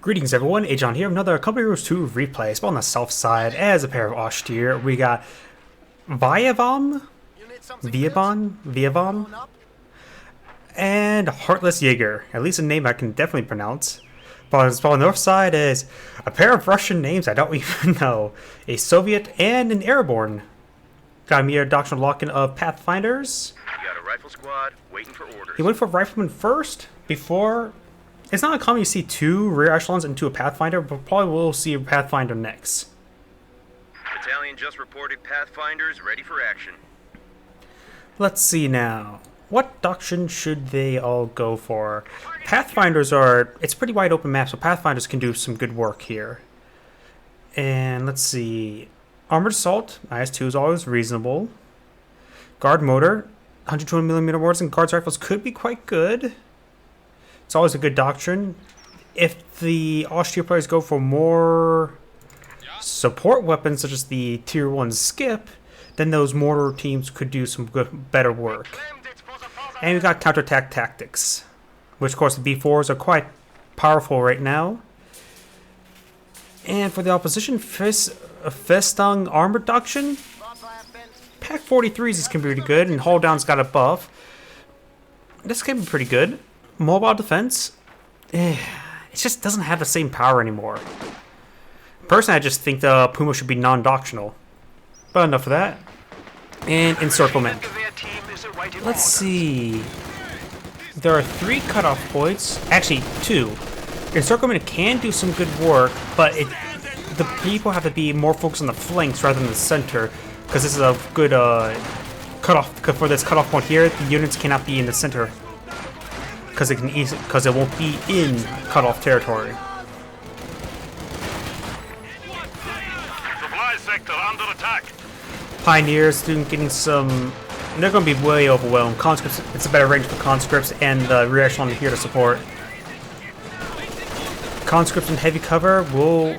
Greetings everyone, Agion here, another Company Rules 2 replay. Spelled on the south side as a pair of Austere. We got Veivam, and Heartless Jager. At least a name I can definitely pronounce. But spelled on the north side is a pair of Russian names I don't even know. A Soviet and an airborne. Got a mere doctrinal lock-in of Pathfinders. You got a rifle squad waiting for orders. He went for Rifleman first before. It's not uncommon you see two rear echelons into a Pathfinder, but probably we'll see a Pathfinder next. Battalion just reported Pathfinders ready for action. Let's see now. What doctrine should they all go for? Pathfinders are... It's a pretty wide open map, so Pathfinders can do some good work here. And let's see. Armored Assault, IS-2 is always reasonable. Guard Motor, 120mm mortars and guards rifles could be quite good. It's always a good doctrine. If the Austere players go for more support weapons, such as the Tier 1 Skip, then those mortar teams could do some better work. And we got counterattack tactics, which of course the B4s are quite powerful right now. And for the opposition, Festung Armored Doctrine, Pack 43s can be pretty good, and Hull Down's got a buff. This can be pretty good. Mobile defense, it just doesn't have the same power anymore. Personally, I just think the Puma should be non-doctrinal. But enough of that. And encirclement. Let's see. There are 3 cutoff points. Actually, 2. Encirclement can do some good work, but the people have to be more focused on the flanks rather than the center, because this is a good cutoff. For this cutoff point here, the units cannot be in the center, because it won't be in cutoff territory. Supply sector under attack. Pioneers getting some. They're going to be way overwhelmed. Conscripts, it's a better range for conscripts, and the rear echelon here to support. Conscripts in heavy cover will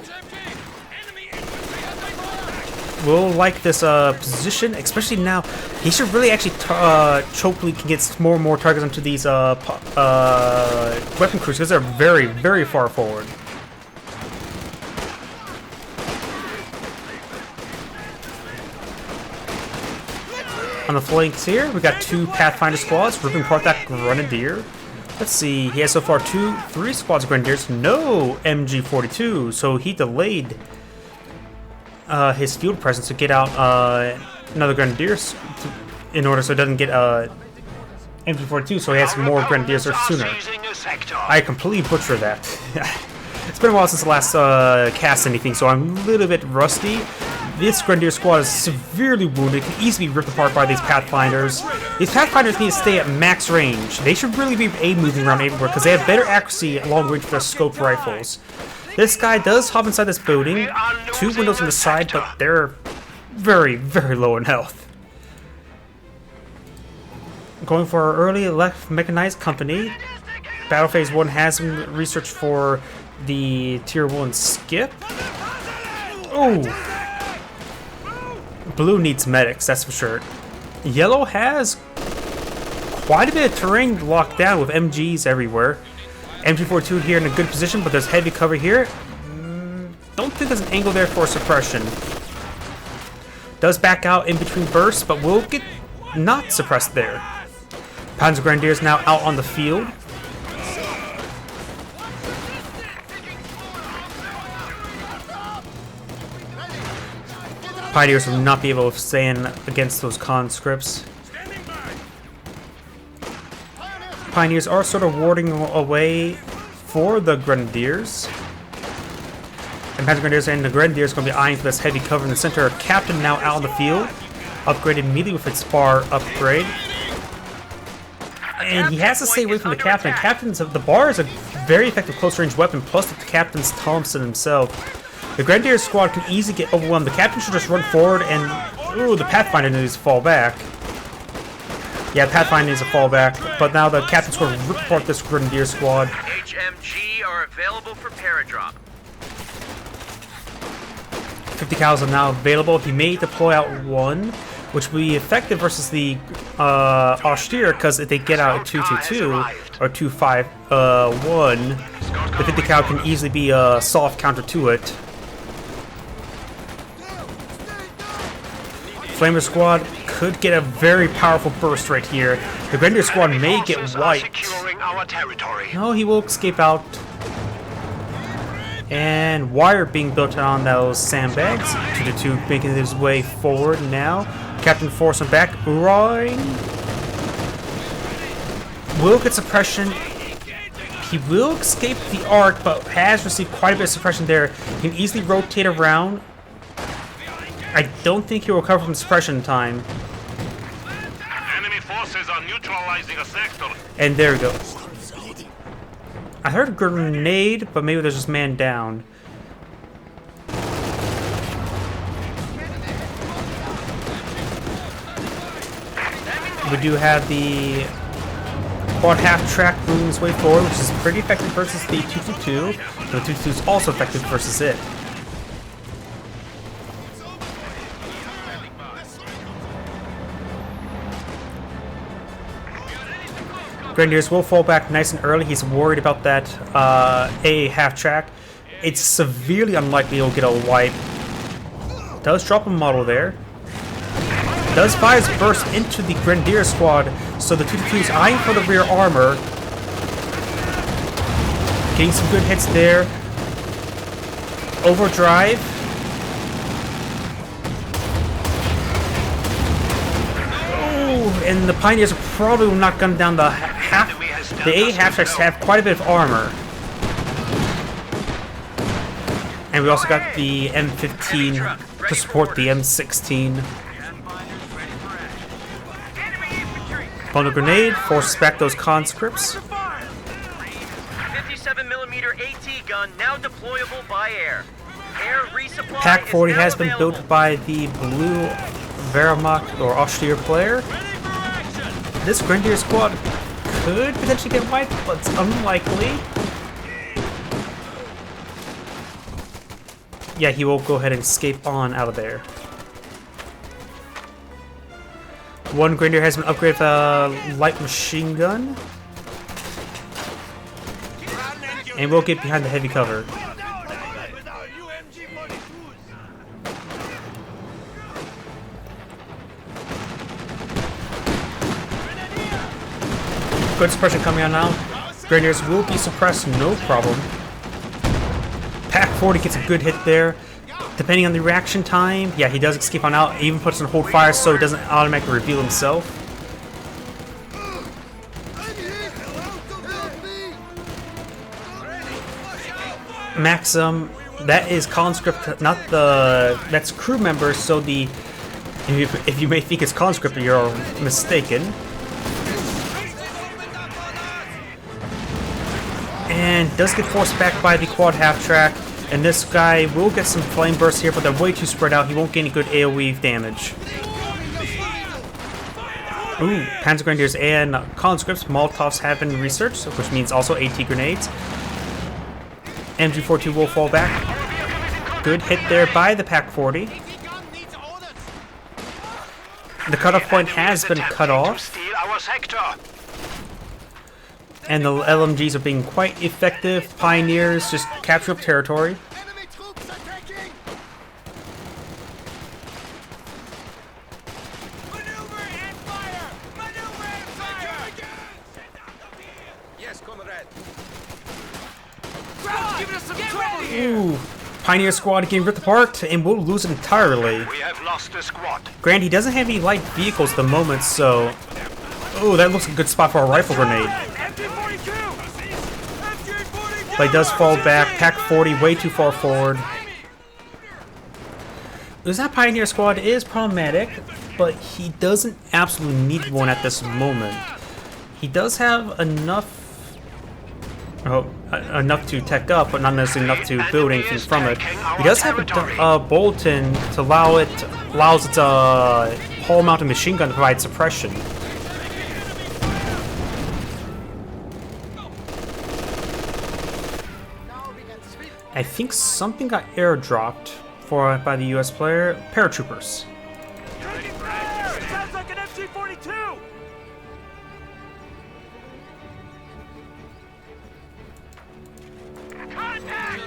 like this position, especially now. He should really actually hopefully can get more and more targets onto these weapon crews, because they're very, very far forward. On the flanks here, we got 2 Pathfinder squads ripping apart that Grenadier. Let's see, he has so far 3 squads of Grenadiers, no MG42, so he delayed his field presence to get out another Grenadiers in order so it doesn't get MG42, so he has more Grenadiers sooner. I completely butchered that. It's been a while since the last cast anything, so I'm a little bit rusty. This Grenadier squad is severely wounded, can easily be ripped apart by these Pathfinders. These Pathfinders need to stay at max range. They should really be moving around everywhere, because they have better accuracy at long range with their scoped rifles. This guy does hop inside this building, 2 windows on the side, but they're very, very low in health. Going for our early left mechanized company. Battle Phase 1 has some research for the Tier 1 Skip. Oh! Blue needs medics, that's for sure. Yellow has quite a bit of terrain locked down with MGs everywhere. MG42 here in a good position, but there's heavy cover here. Don't think there's an angle there for suppression. Does back out in between bursts, but will get not suppressed there. Panzer Grenadiers now out on the field. Pioneers will not be able to stand against those conscripts. Pioneers are sort of warding away for the Grenadiers. And Panzer Grenadiers and the Grenadiers are going to be eyeing for this heavy cover in the center. Captain now out on the field. Upgraded immediately with its bar upgrade. And he has to stay away from the Captain. The bar is a very effective close-range weapon, plus the Captain's Thompson himself. The Grenadier squad can easily get overwhelmed. The Captain should just run forward and... Ooh, the Pathfinder needs to fall back. Yeah, Pathfinder needs to fall back, but now the Captain's going to rip apart this Grenadier squad. HMG are available for paradrop. 50 cals are now available. He may deploy out 1, which will be effective versus the Austere, because if they get out at 2-2-2 or 2-5-1, the 50 cal can easily be a soft counter to it. Flamer squad could get a very powerful burst right here. The Grenadier squad may get wiped. No, he will escape out. And wire being built on those sandbags. 2-2 making his way forward now. Captain forcing back. Roaring. Will get suppression. He will escape the arc, but has received quite a bit of suppression there. He can easily rotate around. I don't think he'll recover from suppression in time. Enemy forces are neutralizing a sector. And there we go. I heard a grenade, but maybe there's just man down. We do have the quad half track moving its way forward, which is pretty effective versus the 222. The 222 is also effective versus it. Grenadiers will fall back nice and early. He's worried about that A half track. It's severely unlikely he'll get a wipe. Does drop a model there. Does fire his burst into the Grenadier squad, so the 222 is eyeing for the rear armor. Getting some good hits there. Overdrive. Oh, and the Pioneers are probably not gun down the half. The A half tracks have quite a bit of armor. And we also got the M15 to support the M16. Bundle grenade forces back those conscripts. 57mm AT gun now deployable by air. Air resupply. Pack 40 is now has been available. built by the blue Veivam or Austere player. This Grenadier squad could potentially get wiped, but it's unlikely. Yeah, he will go ahead and escape on out of there. One Grenadier has been upgraded with a light machine gun. And we'll get behind the heavy cover. Good suppression coming on now. Grenadiers will be suppressed, no problem. Pack 40 gets a good hit there. Depending on the reaction time, yeah, he does escape on out. Even puts on hold fire so he doesn't automatically reveal himself. Maxim, that is conscript, not the. That's crew members. So the. If you may think it's conscript, you're mistaken. And does get forced back by the quad half track. And this guy will get some flame bursts here, but they're way too spread out. He won't get any good AoE damage. Ooh, Panzer Grenadiers and conscripts. Molotovs have been researched, which means also AT grenades. MG42 will fall back. Good hit there by the Pack 40. The cutoff point has been cut off. And the LMGs are being quite effective. Pioneers just capture up territory. Ooh, Pioneer squad getting ripped apart, and we'll lose it entirely. We have lost a squad. Granted, he doesn't have any light vehicles at the moment, so... Oh, that looks like a good spot for a rifle grenade. But he does fall back. Pack 40 way too far forward. That Pioneer squad is problematic, but he doesn't absolutely need one at this moment. He does have enough... enough to tech up, but not necessarily enough to build anything from it. He does have a Bolton to allows its hull-mounted machine gun to provide suppression. I think something got airdropped by the US player. Paratroopers. Sounds like an MG42.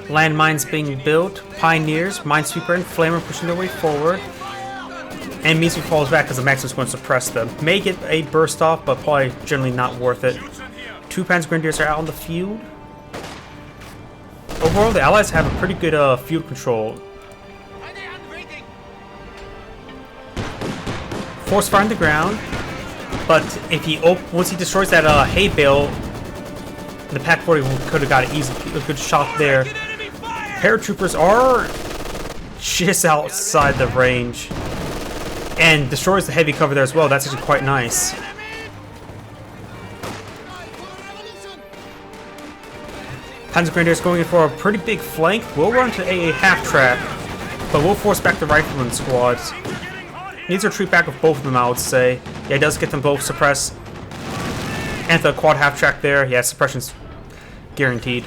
Landmines being built. Pioneers, Minesweeper, and Flamer pushing their way forward. And Mizu falls back because the Maximus is going to suppress them. May get a burst off, but probably generally not worth it. 2 Panzer Grenadiers are out on the field. Overall, the Allies have a pretty good field control. Force fire on the ground, but if he once he destroys that hay bale, the Pack 40 could have got a good shot there. Paratroopers are just outside the range and destroys the heavy cover there as well. That's actually quite nice. Panzer Grenadiers going in for a pretty big flank. We'll run to a half track, but we'll force back the Rifleman squads. Needs to retreat back with both of them, I would say. Yeah, it does get them both suppressed. And the quad half track there. Yeah, suppression's guaranteed.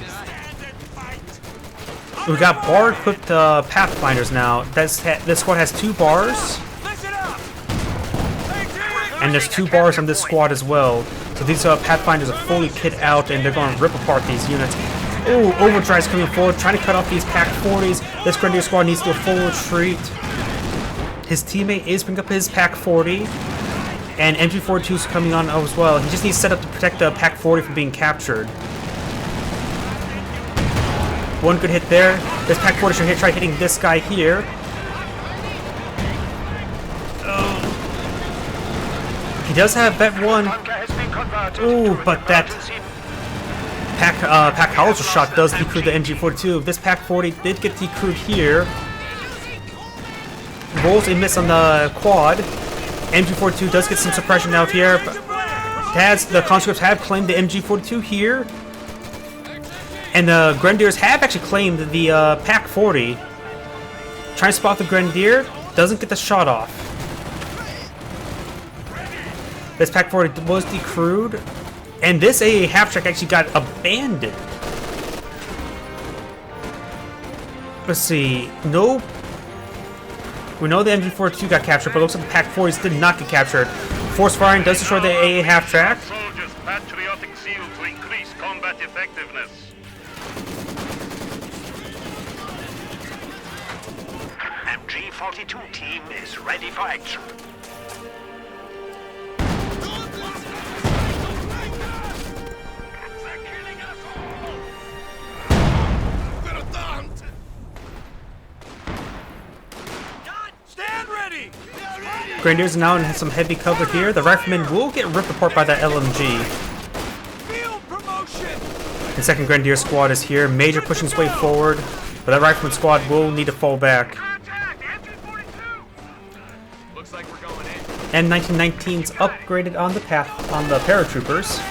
We got bar equipped Pathfinders now. This squad has 2 bars. And there's 2 bars on this squad as well. So these Pathfinders are fully kit out and they're going to rip apart these units. Oh, Overdrive's coming forward, trying to cut off these Pack 40s. This Grenadier squad needs to do a full retreat. His teammate is bringing up his Pack 40. And MG42 is coming on as well. He just needs to set up to protect the Pack 40 from being captured. One good hit there. This Pack 40 should try hitting this guy here. He does have bet 1. Ooh, but that Pack Howitzer shot does decrew the MG42. This Pack 40 did get decrewed here. Rolls a miss on the quad. MG42 does get some suppression out here. The conscripts have claimed the MG42 here. And the Grenadiers have actually claimed the Pack 40. Trying to spot the Grenadier. Doesn't get the shot off. This Pack 40 was decrewed. And this AA half-track actually got abandoned. Let's see. No. We know the MG42 got captured, but it looks like the Pack 40s did not get captured. Force firing does destroy the AA half-track. Soldiers patriotic zeal to increase combat effectiveness. MG42 team is ready for action. Grenadiers now in some heavy cover here. The Riflemen will get ripped apart by that LMG. The 2nd Grenadier squad is here. Major pushing its way forward, but that Rifleman squad will need to fall back. M1919's upgraded on the path on the paratroopers.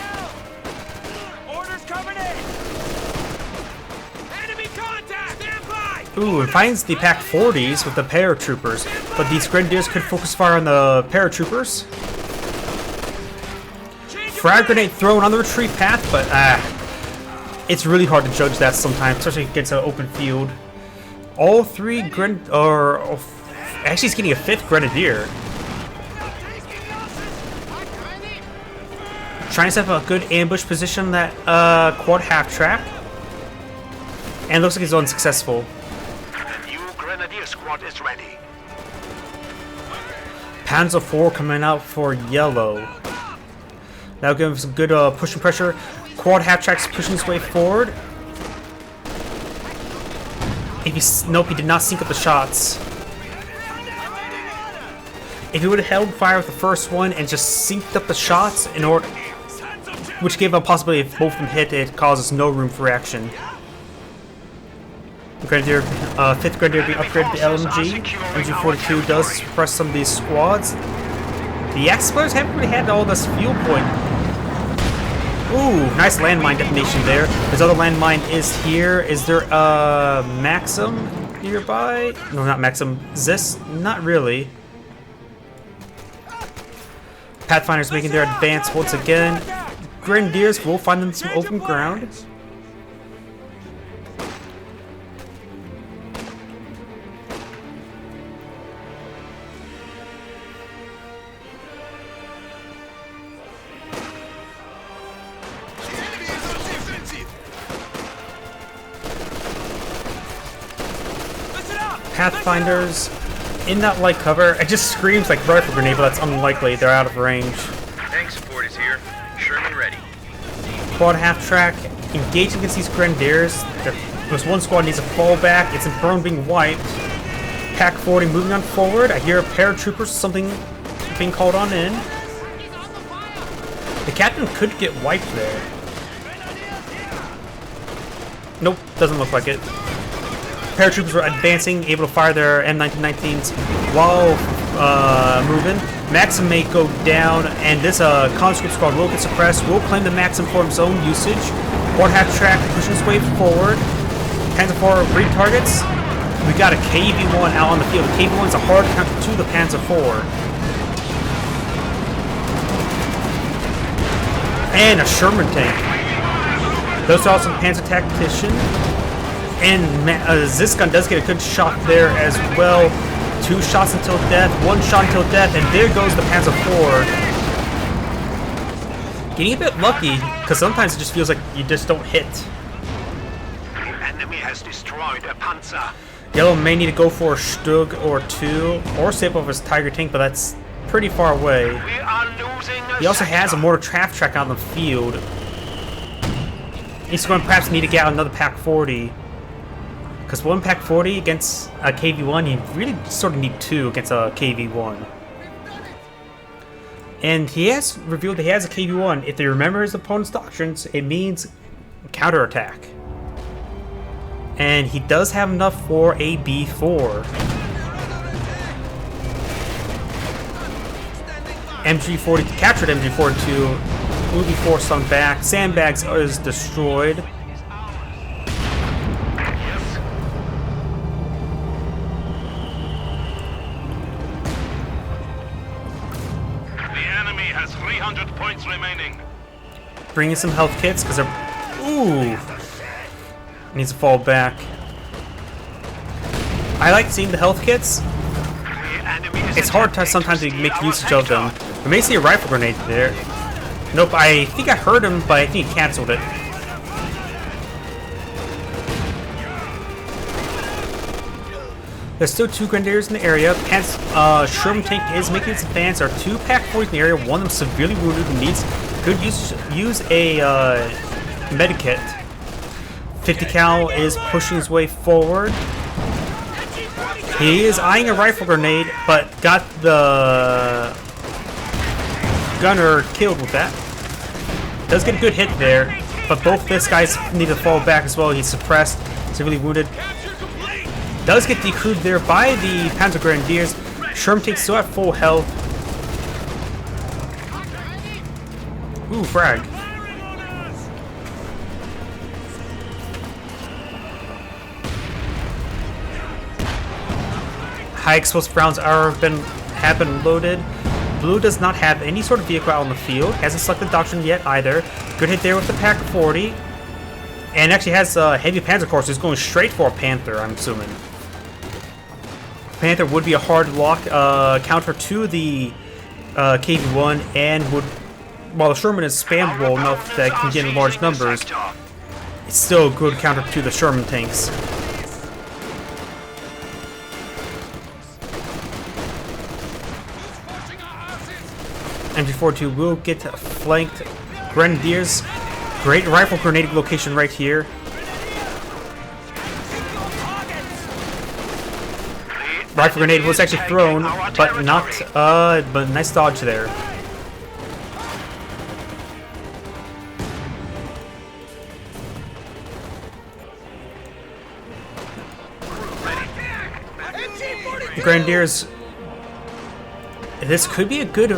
Ooh, and finds the Pack 40s with the paratroopers, but these Grenadiers could focus fire on the paratroopers. Frag grenade thrown on the retreat path, but it's really hard to judge that sometimes, especially against an open field. All 3 actually he's getting a 5th Grenadier. Trying to set up a good ambush position on that quad half track, and looks like he's unsuccessful. Grenadier squad is ready. Panzer IV coming out for yellow. That'll give him some good pushing pressure. Quad half tracks pushing his way forward. Nope, he did not sync up the shots. If he would have held fire with the first one and just synced up the shots in order, which gave a possibility if both of them hit, it causes no room for reaction. Grenadier, 5th Grenadier being upgraded to LMG. MG42 does suppress some of these squads. The Axis players haven't really had all this fuel point. Ooh, nice landmine detonation there. His other landmine is here. Is there a Maxim nearby? No, not Maxim. Zis? Not really. Pathfinders making their advance once again. Grenadiers will find them some open ground. Pathfinders in that light cover. It just screams like rifle grenade, but that's unlikely. They're out of range. Tank support is here. Sherman ready. Quad half track engaging against these grenadiers. There's one squad needs to fall back. It's in prone being wiped. Pack 40 moving on forward. I hear paratroopers, something being called on in. The captain could get wiped there. Nope, doesn't look like it. Paratroopers were advancing, able to fire their M1919s while moving. Maxim may go down, and this conscript squad will get suppressed. Will claim the Maxim for its own usage. One half track pushing its way forward. Panzer IV retargets. We got a KV-1 out on the field. The KV-1 is a hard counter to the Panzer IV. And a Sherman tank. Those are also Panzer tactician. And this gun does get a good shot there as well. 2 shots until death, 1 shot until death, and there goes the Panzer IV. Getting a bit lucky, because sometimes it just feels like you just don't hit. The enemy has destroyed a Panzer. Yellow may need to go for a Stug or 2, or save off his Tiger tank, but that's pretty far away. We are losing a He also has a sector. mortar trap track on the field. He's going to perhaps need to get out another Pack 40. Because one Pack 40 against a KV-1, you really sort of need 2 against a KV-1. And he has revealed that he has a KV-1. If they remember his opponent's doctrines, it means counterattack. And he does have enough for a B4. MG40 captured MG42 will be forced on back. Sandbags is destroyed. The enemy has 300 points remaining. Bringing some health kits because they're. Ooh! Needs to fall back. I like seeing the health kits. The enemy is It's hard to attempting sometimes to steal make our usage of them. sector. We may see a rifle grenade there. Nope, I think I heard him, but I think he canceled it. There's still 2 grenadiers in the area. Sherman tank is making its advance. There are 2 Pack 40s in the area. One of them severely wounded and could use a medikit. 50 cal is pushing his way forward. He is eyeing a rifle grenade, but got the gunner killed with that. Does get a good hit there, but both this guys need to fall back as well. He's suppressed, severely wounded. Does get decrewed there by the Panzer Grenadiers. Sherman takes still at full health. Ooh, frag. High explosive rounds have been loaded. Blue does not have any sort of vehicle out on the field. Hasn't selected doctrine yet either. Good hit there with the Pack 40. And actually has heavy Panzer Corps, so he's going straight for a Panther, I'm assuming. Panther would be a hard lock counter to the KV-1 and would, while the Sherman is spammable enough that it can get in large numbers, it's still a good counter to the Sherman tanks. MG42 will get flanked. Grenadiers, great rifle grenade location right here. Rifle grenade was actually thrown, but not. But nice dodge there. The Grenadiers. This could be a good.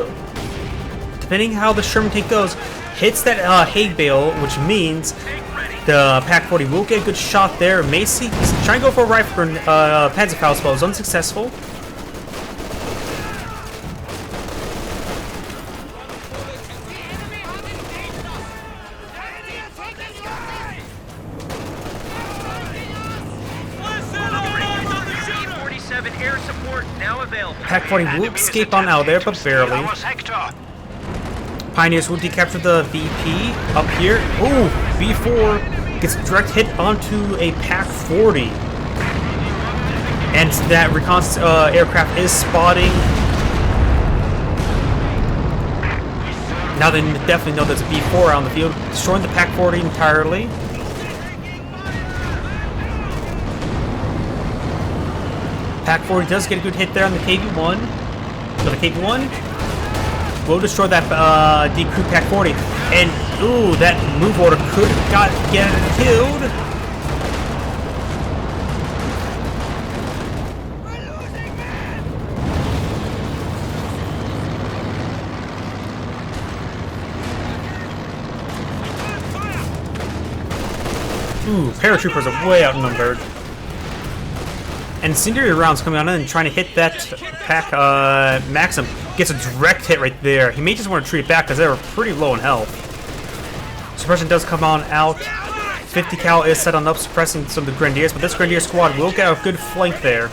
Depending how the Sherman tank goes, hits that hay bale, which means the Pack 40 will get a good shot there. Macy trying to go for a rifle Panzerfaust spell is unsuccessful. C-47 air support now available. Pack 40 will escape on out there, but barely. Our sector. Pioneers will decapture the VP up here. Ooh, B4 gets a direct hit onto a Pack 40. And that reconnaissance aircraft is spotting. Now they definitely know there's a B4 on the field, destroying the Pack 40 entirely. Pack 40 does get a good hit there on the KV-1. So the KV-1 will destroy that decrew Pack 40. And, ooh, that move order could get killed. Ooh, paratroopers are way outnumbered. And incendiary rounds coming on in and trying to hit that Pack Maxim. Gets a direct hit right there. He may just want to retreat back because they were pretty low in health. Suppression does come on out. 50 cal is set on up, suppressing some of the Grenadiers, but this Grenadier squad will get a good flank there.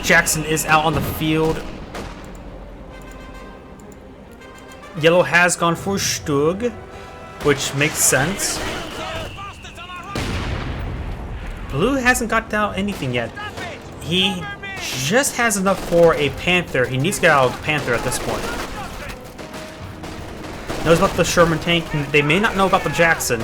Jackson is out on the field. Yellow has gone for Stug, which makes sense. Blue hasn't got out anything yet. He just has enough for a Panther. He needs to get out of the Panther at this point. Knows about the Sherman tank. They may not know about the Jackson.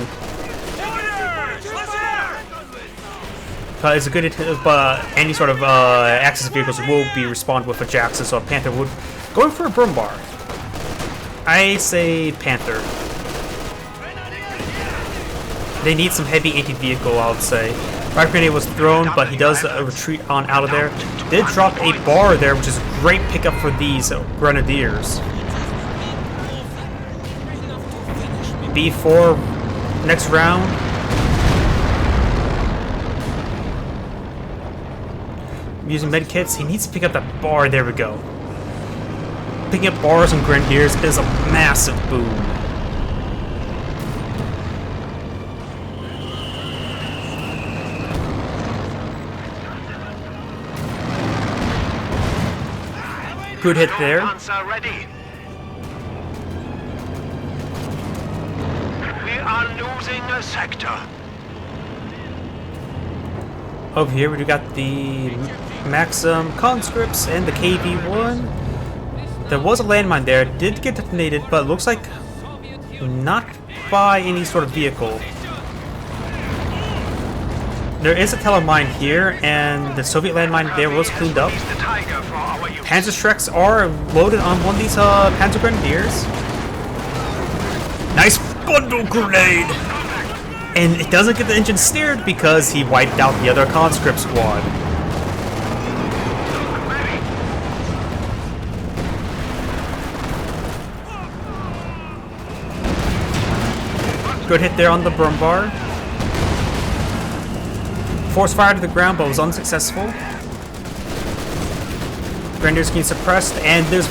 It's a good, but any sort of Axis vehicles will be responded with a Jackson, so a Panther would. Going for a Brumbar. I say Panther. They need some heavy anti-vehicle, I would say. Rocket grenade was thrown, but he does retreat on out of there. Did drop a bar there, which is a great pickup for these Grenadiers. B4, next round. Using medkits, he needs to pick up that bar. There we go. Picking up bars and Grenadiers is a massive boom. Good hit there. We are losing a sector. Over here we got the Maxim conscripts and the KV-1. There was a landmine there, did get detonated, but it looks like not by any sort of vehicle. There is a telemine here, and the Soviet landmine there was cleaned up. Panzerschrecks are loaded on one of these Panzer Grenadiers. Nice bundle grenade! And it doesn't get the engine steered because he wiped out the other conscript squad. Good hit there on the Brumbar. Force fire to the ground, but was unsuccessful. Grenadiers getting suppressed, and there's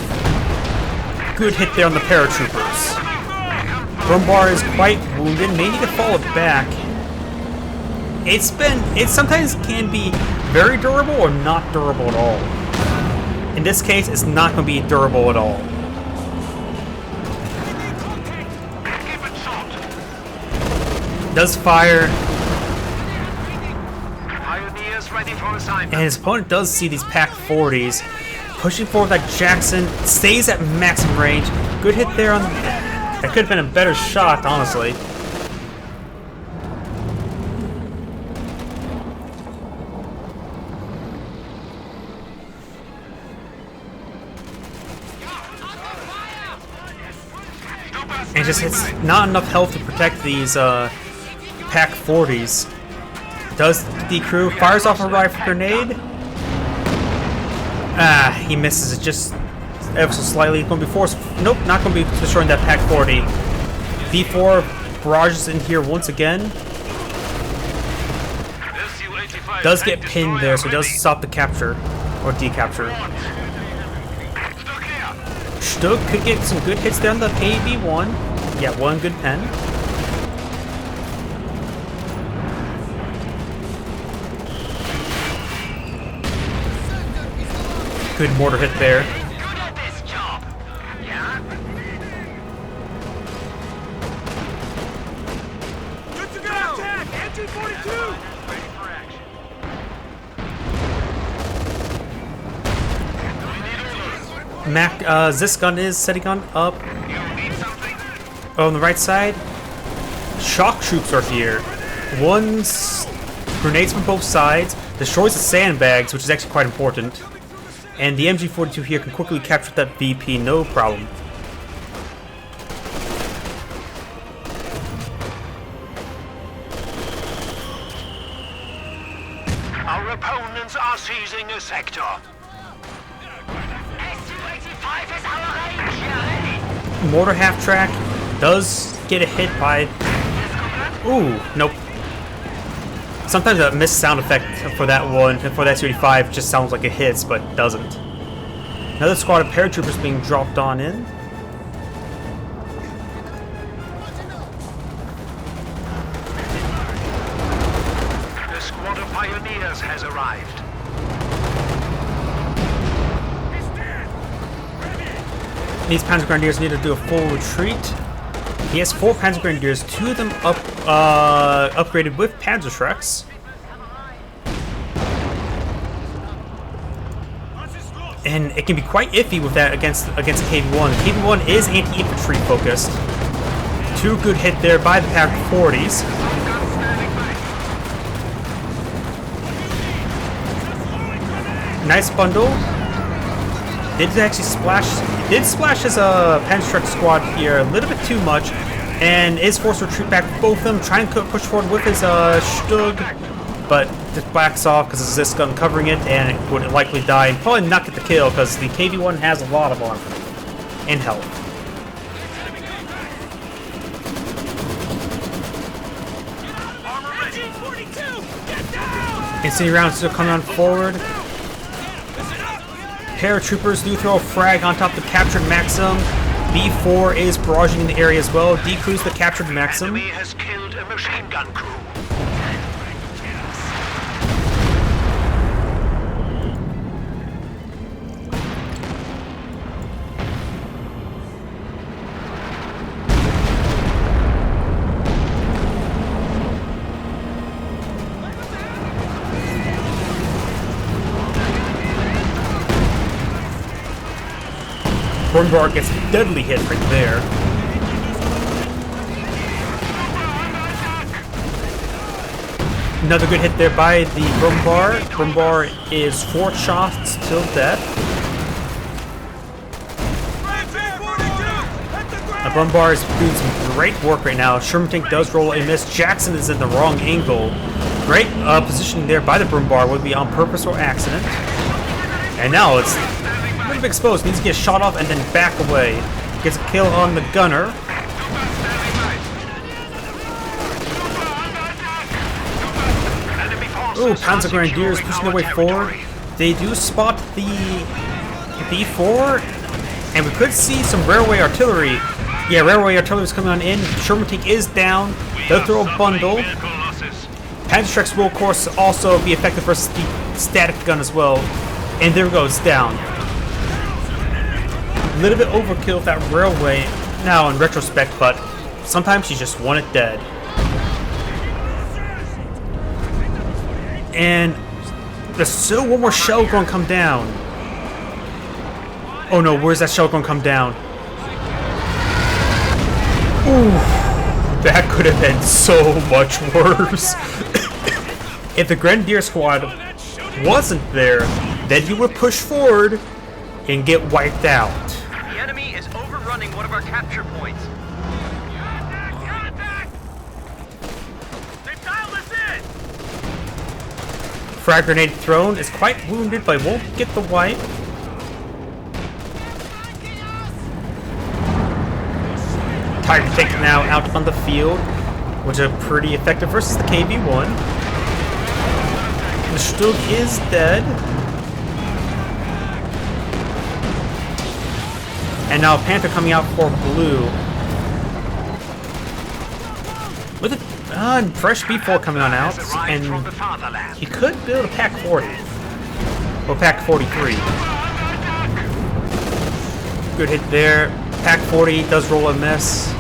good hit there on the paratroopers. Brumbar is quite wounded, may need to fall back. It sometimes can be very durable or not durable at all. In this case, it's not going to be durable at all. Does fire. And his opponent does see these Pack 40s. Pushing forward that Jackson, stays at maximum range. Good hit there on the... That could have been a better shot, honestly. And just it's not enough health to protect these Pack 40s. Does decrew, fires off a rifle grenade. Ah, he misses it just ever so slightly. Going to be forced. Nope, not going to be destroying that Pack 40. B4 barrages in here once again. Does get pinned there, so he does stop the capture or decapture. Stug could get some good hits there on the KV-1. Yeah, one good pen. Good mortar hit there. This gun is setting gun up. Oh, on the right side, shock troops are here. One's grenades from both sides, destroys the sandbags, which is actually quite important. And the MG42 here can quickly capture that VP, no problem. Our opponents are seizing a sector. S-285 is our range, ready? Mortar half track does get a hit by... Ooh, nope. Sometimes a missed sound effect for that one, and for that S-285 just sounds like it hits, but doesn't. Another squad of paratroopers being dropped on in. The squad of pioneers has arrived. These Panzer Grenadiers need to do a full retreat. He has 4 Panzer Grenadiers, 2 of them upgraded with Panzer Shreks. And it can be quite iffy with that against the KV-1. The KV-1 is anti-infantry focused. 2 good hit there by the Pack 40s. Nice bundle. Did actually splash his Panzer Shrek squad here a little bit too much, and is forced to retreat back with both of them, trying to push forward with his Stug, but just backs off because of this gun covering it, and it would likely die and probably not get the kill because the KV-1 has a lot of armor and health. Incendiary rounds still coming on forward. Paratroopers do throw a frag on top of the captured Maxim. B4 is barraging in the area as well. Decrews the captured Maxim. Enemy has killed a machine gun crew. Brumbar gets deadly hit right there. Another good hit there by the Brumbar. Brumbar is 4 shots till death. The Brumbar is doing some great work right now. Sherman tank does roll a miss. Jackson is in the wrong angle. Great positioning there by the Brumbar, would be on purpose or accident. And now it's a little bit exposed. Needs to get shot off and then back away. Gets a kill on the gunner. Ooh, Panzer Grenadiers pushing their way forward. They do spot the B4, and we could see some railway artillery. Yeah, railway artillery is coming on in. Sherman tank is down. They'll throw a bundle. Panzer Shreks will, of course, also be effective versus the static gun as well. And there it goes, down. A little bit overkill with that railway now in retrospect, but sometimes you just want it dead. And there's still one more shell going to come down. Oh no, where's that shell going to come down? Ooh, that could have been so much worse. If the Grenadier squad wasn't there, then he would push forward and get wiped out. The enemy is overrunning one of our capture points. They've dialed us in! Frag grenade thrown, is quite wounded but won't get the wipe. Tiger tank now out on the field, which is pretty effective versus the KV-1. The Stug is dead. And now Panther coming out for blue. With a fresh B4 coming on out, and he could build a Pack 40. Or Pack 43. Good hit there. Pack 40 does roll a miss.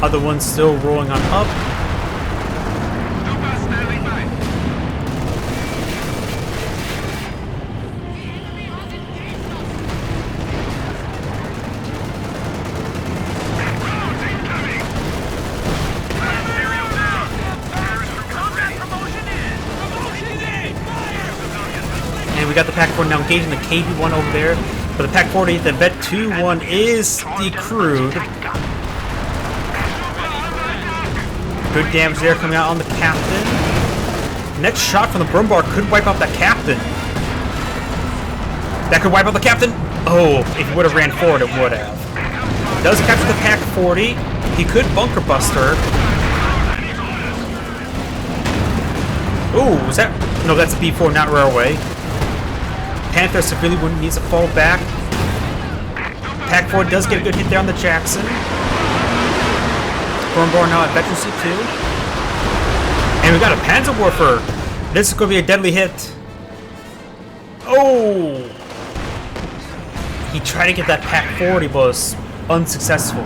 Other ones still rolling on up. got the Pack 40 now engaging the KB-1 over there. But the Pack 40, the Vet 2-1 is decrewed. Good damage there coming out on the Captain. Next shot from the Brumbar could wipe out that Captain. That could wipe out the Captain. Oh, if he would have ran forward, it would have. Does capture the Pack 40. He could Bunker Buster. Ooh, was that? No, that's a B4, not Railway. Panther severely needs to fall back. Pack 4 does get a good hit there on the Jackson. Brumbar now at Veteran C2. And we got a Panzerwerfer. This is going to be a deadly hit. Oh! He tried to get that Pack 40, but was unsuccessful.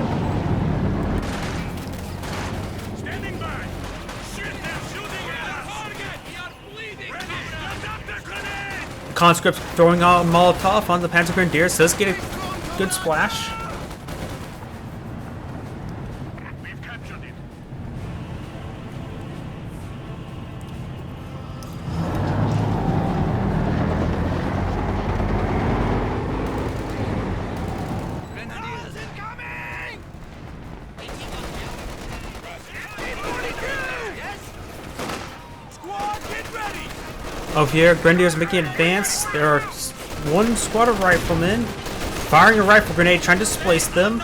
Conscript throwing out a Molotov on the Panzer Grenadiers does get a good splash. We've captured it. Grenadiers incoming! Squad, get ready! Over here, Grenadiers making advance. There are one squad of riflemen firing a rifle grenade, trying to displace them,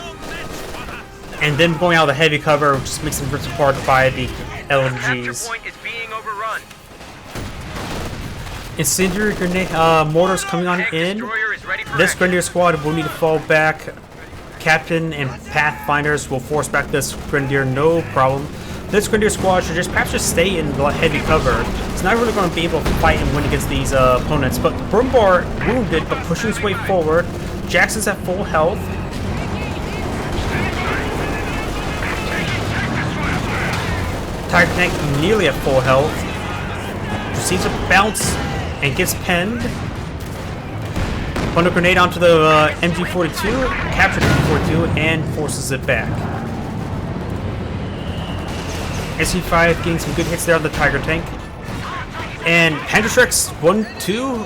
and then going out of the heavy cover, which just makes them ripped apart by the Capture LMGs. point is being overrun. Incendiary grenade mortars coming on Tank in. destroyer is ready for This action. Grenadier squad will need to fall back. Captain and Pathfinders will force back this Grenadier, no problem. This Grenadier squad should perhaps just stay in the heavy cover. It's not really going to be able to fight and win against these opponents. But Brumbar wounded, but pushing his way forward. Jackson's at full health. Tiger Tank nearly at full health. Proceeds to bounce and gets penned. Bundle grenade onto the MG42, captured MG42, and forces it back. SC5 getting some good hits there on the Tiger Tank. And Panzerschreck's 1, 2,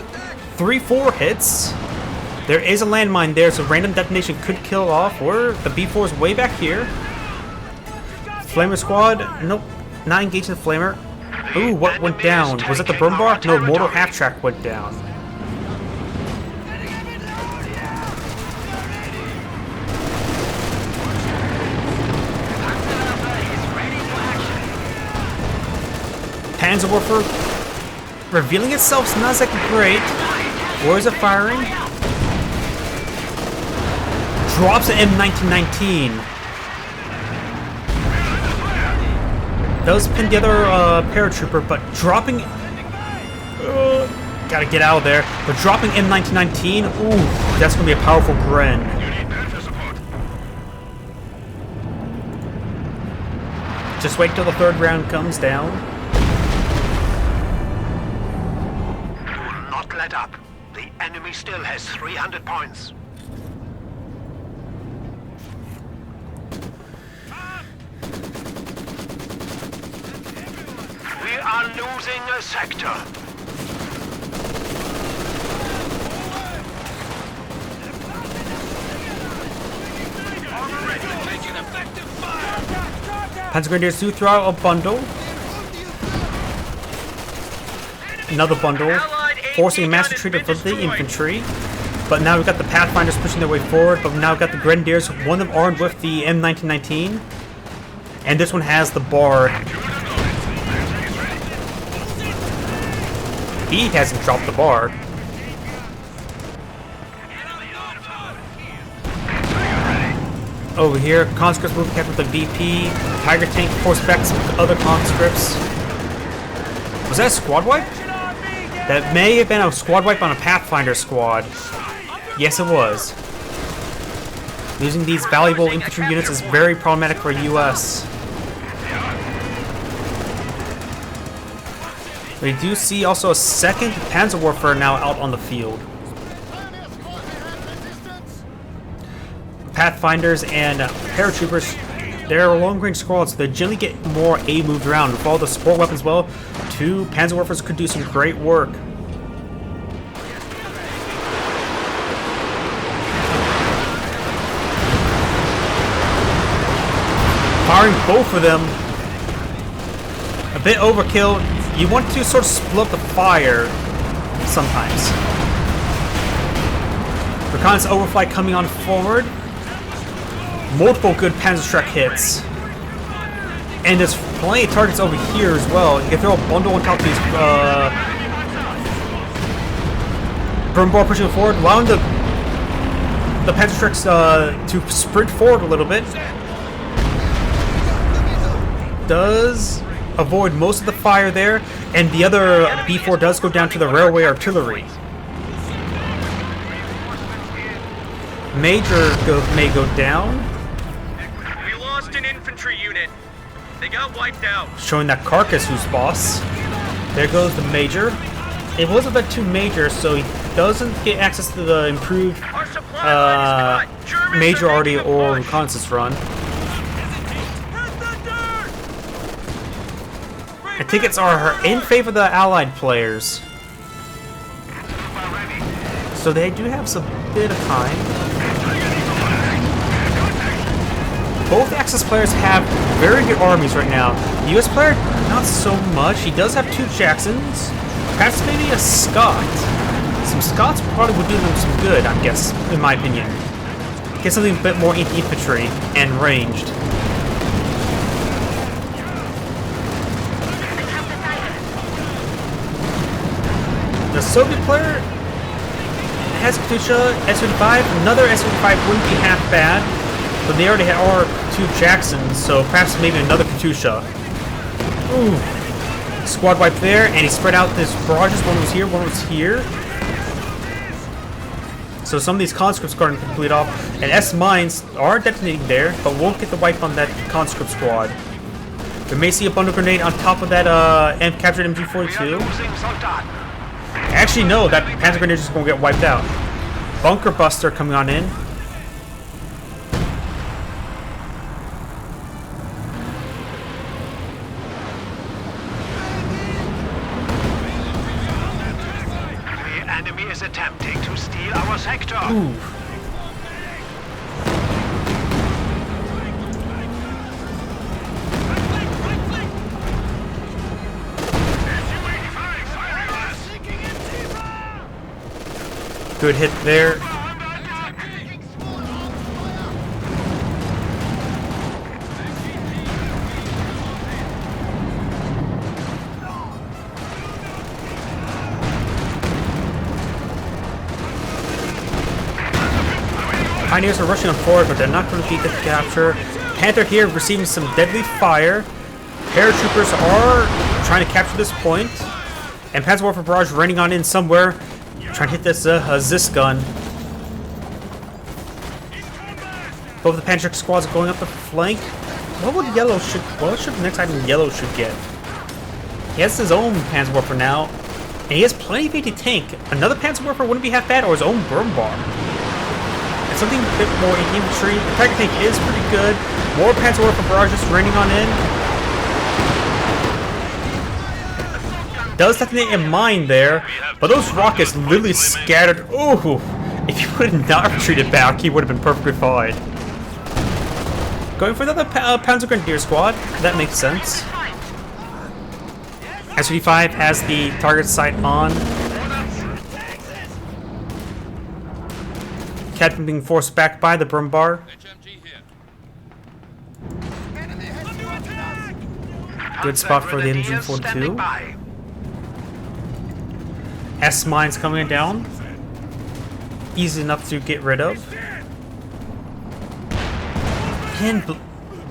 3, 4 hits. There is a landmine there, so random detonation could kill off, or the B4 is way back here. Flamer squad, nope, not engaging the Flamer. Ooh, what went down? Was it the Brumbar? No, Mortar Half-Track went down. Panzerwerfer revealing itself is not exactly great. Where's it firing? Drops an M1919. Does pin the other paratrooper, but dropping. Gotta get out of there. But dropping M1919. Ooh, that's gonna be a powerful Gren. Just wait till the third round comes down. Do not let up. The enemy still has 300 points. We are losing a sector. Panzer Grenadiers do throw out a bundle. Another bundle, forcing a mass retreat of the infantry. But now we've got the Pathfinders pushing their way forward, but now we've got the Grenadiers, one of them armed with the M1919. And this one has the Bard. He hasn't dropped the Bard. Over here, conscripts moving back with the VP. Tiger Tank forced back some other conscripts. Was that a squad wipe? That may have been a squad wipe on a Pathfinder squad. Yes, it was. Losing these valuable infantry units is very problematic for US. We do see also a second Panzerwerfer now out on the field. Pathfinders and paratroopers, they're long-range squads, so they generally get more A moved around. With all the support weapons, well, two Panzerwerfers could do some great work. Firing both of them. A bit overkill. You want to sort of split up the fire sometimes. Reconnaissance overflight coming on forward. Multiple good Panzerschreck hits. And there's plenty of targets over here as well. You can throw a bundle on top of these burn bar pushing forward, allowing the Panzerschrecks to sprint forward a little bit. Does avoid most of the fire there, and the other B4 does go down to the railway artillery. Major may go down. We lost an infantry unit. They got wiped out. Showing that Carcass who's boss. There goes the Major. It was a bit too major, so he doesn't get access to the improved Our supply line is cut. Germans are majority making a or push. reconnaissance run. And tickets are in favor of the Allied players. So they do have some bit of time. Both Axis players have very good armies right now. The US player, not so much. He does have 2 Jacksons. Perhaps maybe a Scot. Some Scots probably would do them some good, I guess, in my opinion. Get something a bit more infantry and ranged. The Soviet player has Katusha, S-35. Another S-35 wouldn't be half bad, but they already are 2 Jacksons, so perhaps maybe another Katusha. Ooh. Squad wipe there, and he spread out his barrages. One was here, one was here. So some of these conscripts are going to complete off, and S-mines are detonating there, but won't get the wipe on that conscript squad. We may see a bundle grenade on top of that captured MG-42. Actually, no, that Panzer Grenadier is just going to get wiped out. Bunker Buster coming on in. The enemy is attempting to steal our sector. Ooh. Good hit there. Pioneers are rushing on forward, but they're not going to beat the capture. Panther here receiving some deadly fire. Paratroopers are trying to capture this point. And Panzer Warfare Barrage raining on in somewhere. Trying to hit this Zis gun. Both the Panzer squads are going up the flank. What would yellow should? What should the next item yellow should get? He has his own Panzer Warfare now, and he has plenty of anti-tank. Another Panzer Warfare wouldn't be half bad, or his own burn bar. And something a bit more infantry. The Tiger tank is pretty good. More Panzer Warfare barrages raining on in. Does detonate a mine there, but those rockets literally scattered. Ooh, if he would have not retreated back, he would have been perfectly fine. Going for another Panzer Grenadier squad. That makes sense. S-35 has the target sight on. Captain being forced back by the burn bar. Good spot for the MG-42. S-mines coming down. Easy enough to get rid of. And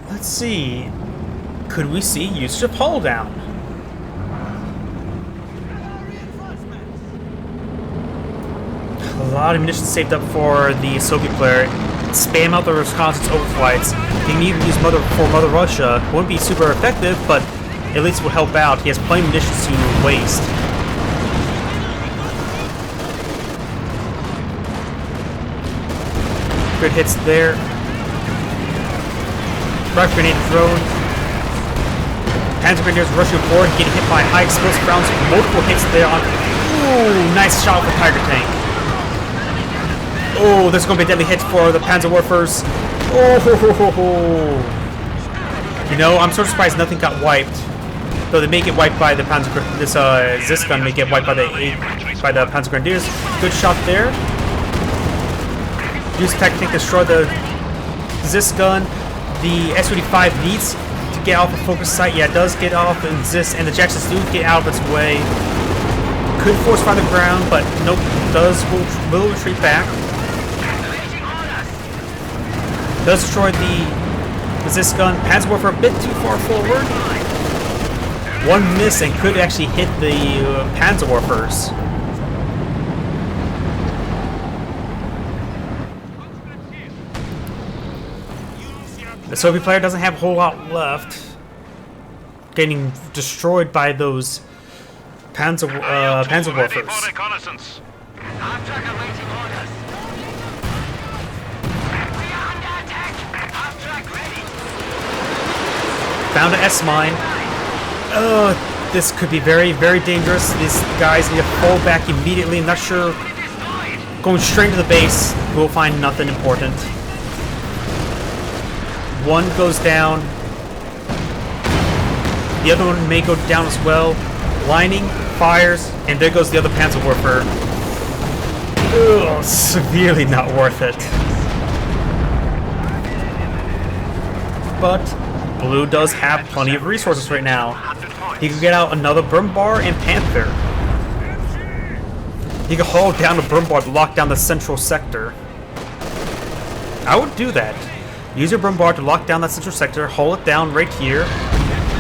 let's see. Could we see use of hull down? A lot of munitions saved up for the Soviet player. Spam out the reconnaissance overflights. He can even use Mother Russia. Won't be super effective, but at least will help out. He has plenty of munitions to waste. Good hits there. Rocket grenade thrown. Panzer Grenadiers rushing forward, getting hit by high explosive rounds. Multiple hits there on. Ooh, nice shot for Tiger tank. Oh, there's going to be a deadly hit for the Panzer Warfers. Oh, ho, ho, ho, ho. You know, I'm sort of surprised nothing got wiped. Though they may get wiped by the Panzer. This Zisgun may get wiped by the Panzer Grenadiers. Good shot there. Use technique to destroy the Zisgun. The S-35 needs to get off the focus site. Yeah, it does get off and Zis, and the Jacksons do get out of its way. Could force fire the ground, but nope. Will retreat back. Does destroy the Zisgun. Panzerwerfer a bit too far forward. One miss and could actually hit the Panzerwerfers. The Soviet player doesn't have a whole lot left. Getting destroyed by those Panzerwerfers. Reconnaissance. Found an S-mine. This could be very, very dangerous. These guys need to fall back immediately. I'm not sure. Going straight to the base, we'll find nothing important. One goes down. The other one may go down as well. Lining, fires, and there goes the other Panzerwerfer. Ugh, severely not worth it. But Blue does have plenty of resources right now. He can get out another Brumbar and Panther. He can haul down a Brumbar to lock down the central sector. I would do that. Use your Brumbar to lock down that central sector, haul it down right here,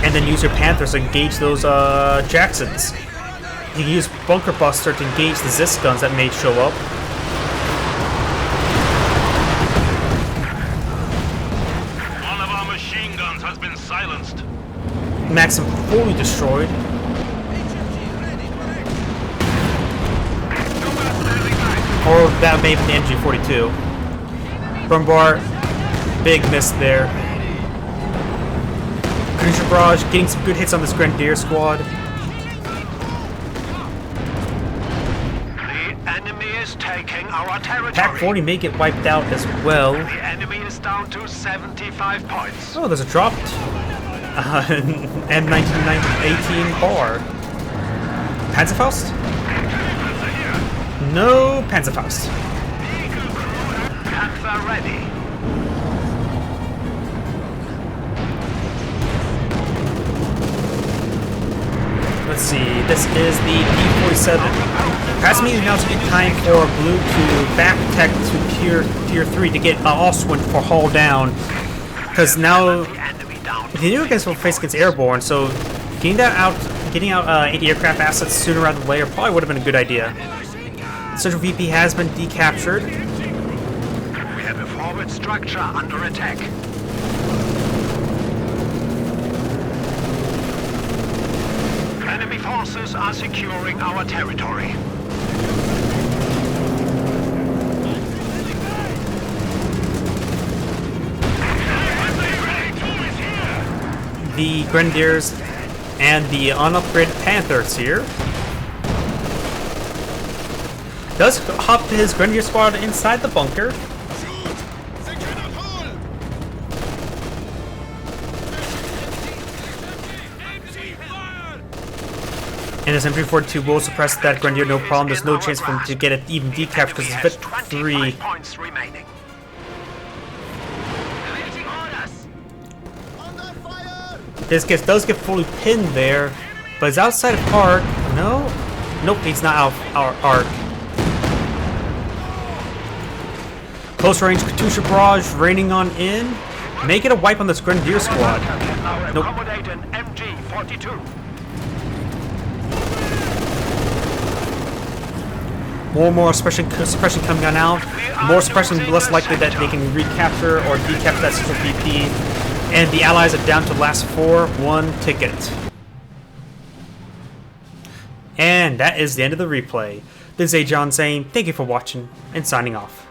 and then use your Panthers to engage those Jacksons. You can use Bunker Buster to engage the Zisguns that may show up. One of our machine guns has been silenced. Maxim fully destroyed. Or that may be the MG42. Brumbar, big miss there. Cruiser Barrage getting some good hits on this Grenadier squad. The enemy is taking our territory. Pack 40 may get wiped out as well. The enemy is down to 75 points. Oh, there's a dropped M1918 bar. Panzerfaust? No Panzerfaust. Panther ready. Let's see, this is the P-47. Perhaps maybe now's a good time for Blue to back tech to tier 3 to get Oswin for haul down. Because now the new guys will face against airborne, so getting out anti-aircraft assets sooner rather than later probably would have been a good idea. Central VP has been decaptured. We have a forward structure under attack. Enemy forces are securing our territory. The Grenadiers and the unupgraded Panthers here. Does hop his Grenadier squad inside the bunker. And his MP42 will suppress that Grenadier, no problem. There's no chance for him to get it even decaptured because it's fit 3. Points remaining. This does get fully pinned there, but he's outside of arc. No? Nope, he's not out our arc. Close range Katusha Barrage raining on in. Make it a wipe on this Grenadier squad. Nope. Accommodate an MG42. More suppression coming on out. More suppression, less likely that they can recapture or decapture that central VP. And the allies are down to the last 4, 1 ticket. And that is the end of the replay. This is Agion saying thank you for watching and signing off.